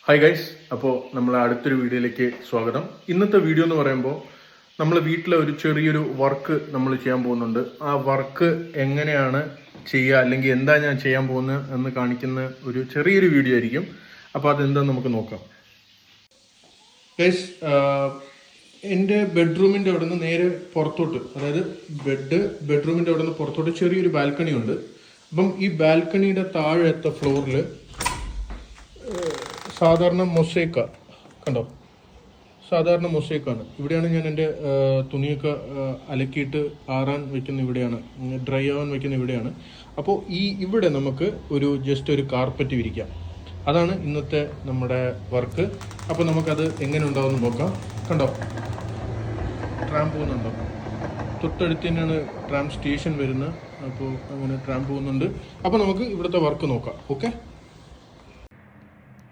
Hi guys, അപ്പോൾ നമ്മൾ അടുത്തൊരു വീഡിയോയിലേക്ക് സ്വാഗതം. ഇന്നത്തെ വീഡിയോ എന്ന് പറയുമ്പോൾ നമ്മൾ വീട്ടിലെ ഒരു ചെറിയൊരു വർക്ക് നമ്മൾ ചെയ്യാൻ പോകുന്നുണ്ട്. ആ വർക്ക് എങ്ങനെയാണ് ചെയ്യുക അല്ലെങ്കിൽ എന്താ ഞാൻ ചെയ്യാൻ പോകുന്നത് എന്ന് കാണിക്കുന്ന ഒരു ചെറിയൊരു വീഡിയോ ആയിരിക്കും. അപ്പോൾ അതെന്താന്ന് നമുക്ക് നോക്കാം. ഗൈസ്, എൻ്റെ ബെഡ്റൂമിൻ്റെ അവിടെ നിന്ന് നേരെ പുറത്തോട്ട്, അതായത് ബെഡ്റൂമിൻ്റെ അവിടെ നിന്ന് പുറത്തോട്ട് ചെറിയൊരു ബാൽക്കണി ഉണ്ട്. അപ്പം ഈ ബാൽക്കണിയുടെ താഴത്തെ ഫ്ലോറിൽ സാധാരണ മൊസൈക്ക കണ്ടോ, സാധാരണ മൊസൈക്കാണ്. ഇവിടെയാണ് ഞാൻ എൻ്റെ തുണിയൊക്കെ അലക്കിയിട്ട് ആറാൻ വെക്കുന്ന, ഇവിടെയാണ് ഡ്രൈ ആവാൻ വെക്കുന്ന ഇവിടെയാണ്. അപ്പോൾ ഇവിടെ നമുക്ക് ജസ്റ്റ് ഒരു കാർപ്പറ്റ് വിരിക്കാം. അതാണ് ഇന്നത്തെ നമ്മുടെ വർക്ക്. അപ്പോൾ നമുക്കത് എങ്ങനെ ഉണ്ടാവുമെന്ന് നോക്കാം. കണ്ടോ, ട്രാം പോകുന്നുണ്ടോ? തൊട്ടടുത്ത് തന്നെയാണ് ട്രാം സ്റ്റേഷൻ വരുന്നത്. അപ്പോൾ അങ്ങനെ ട്രാം പോകുന്നുണ്ട്. അപ്പോൾ നമുക്ക് ഇവിടുത്തെ വർക്ക് നോക്കാം. ഓക്കെ.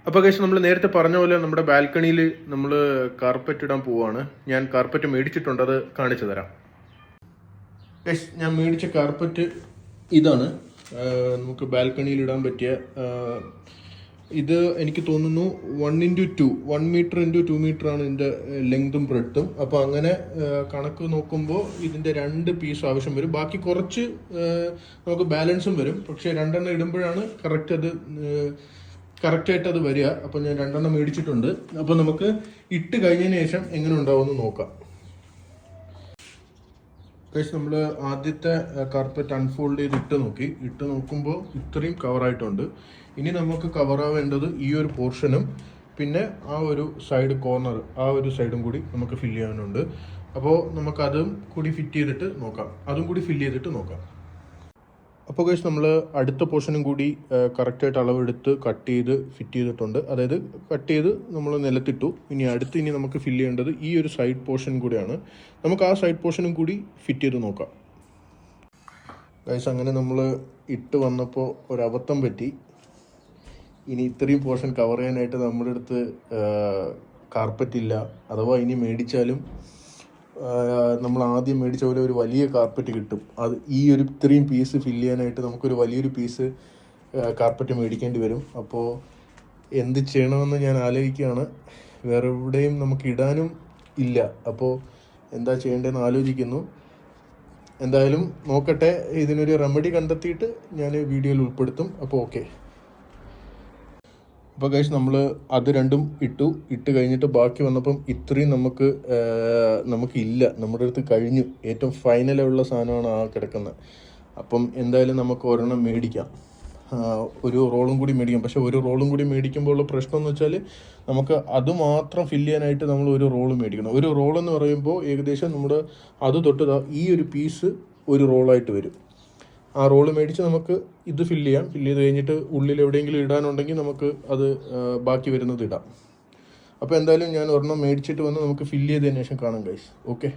അപ്പോൾ ഗൈസ്, നമ്മൾ നേരത്തെ പറഞ്ഞ പോലെ നമ്മുടെ ബാൽക്കണിയിൽ നമ്മൾ കാർപ്പറ്റ് ഇടാൻ പോവുകയാണ്. ഞാൻ കാർപ്പറ്റ് മേടിച്ചിട്ടുണ്ട്, അത് കാണിച്ചു തരാം. ഗൈസ്, ഞാൻ മേടിച്ച കാർപ്പറ്റ് ഇതാണ്. നമുക്ക് ബാൽക്കണിയിൽ ഇടാൻ പറ്റിയ ഇത് എനിക്ക് തോന്നുന്നു 1 മീറ്റർ ഇൻറ്റു 2 മീറ്ററാണ് ഇതിൻ്റെ ലെങ്തും ബ്രെഡ്ത്തും. അപ്പോൾ അങ്ങനെ കണക്ക് നോക്കുമ്പോൾ ഇതിൻ്റെ 2 പീസ് ആവശ്യം വരും. ബാക്കി കുറച്ച് നമുക്ക് ബാലൻസും വരും. പക്ഷേ 2 ഇടുമ്പോഴാണ് കറക്റ്റായിട്ട് അത് വരിക. അപ്പോൾ ഞാൻ 2 മേടിച്ചിട്ടുണ്ട്. അപ്പോൾ നമുക്ക് ഇട്ട് കഴിഞ്ഞതിന് ശേഷം എങ്ങനെ ഉണ്ടാവുമെന്ന് നോക്കാം. ഗൈസ്, നമ്മൾ ആദ്യത്തെ കാർപ്പറ്റ് അൺഫോൾഡ് ചെയ്ത് ഇട്ട് നോക്കുമ്പോൾ ഇത്രയും കവറായിട്ടുണ്ട്. ഇനി നമുക്ക് കവറാവേണ്ടത് ഈ ഒരു പോർഷനും പിന്നെ ആ ഒരു സൈഡ് കോർണർ, ആ ഒരു സൈഡും കൂടി നമുക്ക് ഫില്ല് ചെയ്യാനുണ്ട്. അപ്പോൾ നമുക്കതും കൂടി ഫില്ല് ചെയ്തിട്ട് നോക്കാം. അപ്പോൾ ഗൈസ്, നമ്മൾ അടുത്ത പോർഷനും കൂടി കറക്റ്റായിട്ട് അളവെടുത്ത് കട്ട് ചെയ്ത് ഫിറ്റ് ചെയ്തിട്ടുണ്ട്. അതായത് കട്ട് ചെയ്ത് നമ്മൾ നിലത്തിട്ടു. ഇനി നമുക്ക് ഫില്ല് ചെയ്യേണ്ടത് ഈ ഒരു സൈഡ് പോർഷൻ കൂടിയാണ്. നമുക്ക് ആ സൈഡ് പോർഷനും കൂടി ഫിറ്റ് ചെയ്ത് നോക്കാം. ഗൈസ്, അങ്ങനെ നമ്മൾ ഇട്ട് വന്നപ്പോൾ ഒരബദ്ധം പറ്റി. ഇനി ഇത്രയും പോർഷൻ കവർ ചെയ്യാനായിട്ട് നമ്മുടെ അടുത്ത് കാർപ്പറ്റ് ഇല്ല. അഥവാ ഇനി മേടിച്ചാലും നമ്മൾ ആദ്യം മേടിച്ച പോലെ ഒരു വലിയ കാർപ്പറ്റ് കിട്ടും. അത് ഇത്രയും പീസ് ഫില്ല് ചെയ്യാനായിട്ട് നമുക്കൊരു വലിയൊരു പീസ് കാർപ്പറ്റ് മേടിക്കേണ്ടി വരും. അപ്പോൾ എന്ത് ചെയ്യണമെന്ന് ഞാൻ ആലോചിക്കുകയാണ്. വേറെ എവിടെയും നമുക്ക് ഇടാനും ഇല്ല. അപ്പോൾ എന്താ ചെയ്യേണ്ടതെന്ന് ആലോചിക്കുന്നു. എന്തായാലും നോക്കട്ടെ, ഇതിനൊരു റെമഡി കണ്ടെത്തിയിട്ട് ഞാൻ വീഡിയോയിൽ ഉൾപ്പെടുത്തും. അപ്പോൾ ഓക്കെ. അപ്പോൾ ഗൈസ്, നമ്മൾ അത് രണ്ടും ഇട്ട് കഴിഞ്ഞിട്ട് ബാക്കി വന്നപ്പം ഇത്രയും നമുക്കില്ല. നമ്മുടെ അടുത്ത് കഴിഞ്ഞു. ഏറ്റവും ഫൈനലുള്ള സാധനമാണ് ആ കിടക്കുന്നത്. അപ്പം എന്തായാലും നമുക്ക് ഒരെണ്ണം മേടിക്കാം. ഒരു റോളും കൂടി മേടിക്കാം. പക്ഷേ ഒരു റോളും കൂടി മേടിക്കുമ്പോൾ ഉള്ള പ്രശ്നം എന്ന് വെച്ചാൽ നമുക്ക് അത് മാത്രം ഫില്ല് ചെയ്യാനായിട്ട് നമ്മൾ ഒരു റോള് മേടിക്കണം. ഒരു റോളെന്ന് പറയുമ്പോൾ ഏകദേശം നമ്മുടെ അത് തൊട്ട് ഈ ഒരു പീസ് ഒരു റോളായിട്ട് വരും. ആ റോള് മേടിച്ച് നമുക്ക് ഇത് ഫില്ല് ചെയ്ത് കഴിഞ്ഞിട്ട് ഉള്ളിൽ എവിടെയെങ്കിലും ഇടാനുണ്ടെങ്കിൽ നമുക്ക് അത് ബാക്കി വരുന്നത് ഇടാം. അപ്പോൾ എന്തായാലും ഞാൻ ഒരെണ്ണം മേടിച്ചിട്ട് വന്ന് നമുക്ക് ഫില്ല് ചെയ്തതിന് ശേഷം കാണാം ഗൈസ്. ഓക്കെ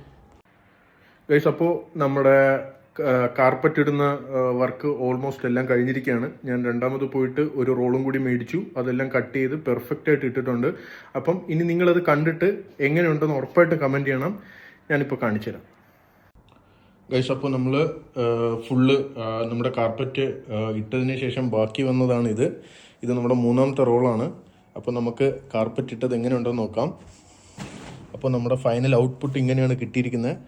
ഗൈസ്, അപ്പോൾ നമ്മുടെ കാർപ്പറ്റ് ഇടുന്ന വർക്ക് ഓൾമോസ്റ്റ് എല്ലാം കഴിഞ്ഞിരിക്കുകയാണ്. ഞാൻ രണ്ടാമത് പോയിട്ട് ഒരു റോളും കൂടി മേടിച്ചു. അതെല്ലാം കട്ട് ചെയ്ത് പെർഫെക്റ്റ് ആയിട്ട് ഇട്ടിട്ടുണ്ട്. അപ്പം ഇനി നിങ്ങളത് കണ്ടിട്ട് എങ്ങനെയുണ്ടെന്ന് ഉറപ്പായിട്ട് കമൻറ്റ് ചെയ്യണം. ഞാനിപ്പോൾ കാണിച്ചു തരാം. ഗൈസ്, അപ്പോൾ നമ്മൾ ഫുള്ള് നമ്മുടെ കാർപ്പറ്റ് ഇട്ടതിന് ശേഷം ബാക്കി വന്നതാണ് ഇത് നമ്മുടെ 3ാമത്തെ റോളാണ്. അപ്പോൾ നമുക്ക് കാർപ്പറ്റ് ഇട്ടത് എങ്ങനെയുണ്ടെന്ന് നോക്കാം. അപ്പോൾ നമ്മുടെ ഫൈനൽ ഔട്ട്പുട്ട് ഇങ്ങനെയാണ് കിട്ടിയിരിക്കുന്നത്.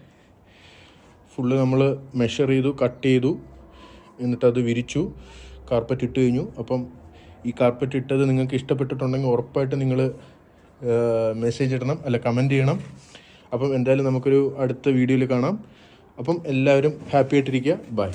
ഫുള്ള് നമ്മൾ മെഷർ ചെയ്തു, കട്ട് ചെയ്തു, എന്നിട്ടത് വിരിച്ചു, കാർപ്പറ്റ് ഇട്ട് കഴിഞ്ഞു. അപ്പം ഈ കാർപ്പറ്റ് ഇട്ടത് നിങ്ങൾക്ക് ഇഷ്ടപ്പെട്ടിട്ടുണ്ടെങ്കിൽ ഉറപ്പായിട്ട് നിങ്ങൾ മെസ്സേജ് ഇടണം, കമൻറ്റ് ചെയ്യണം. അപ്പം എന്തായാലും നമുക്കൊരു അടുത്ത വീഡിയോയിൽ കാണാം. അപ്പം എല്ലാവരും ഹാപ്പി ആയിട്ടിരിക്കുക. ബൈ.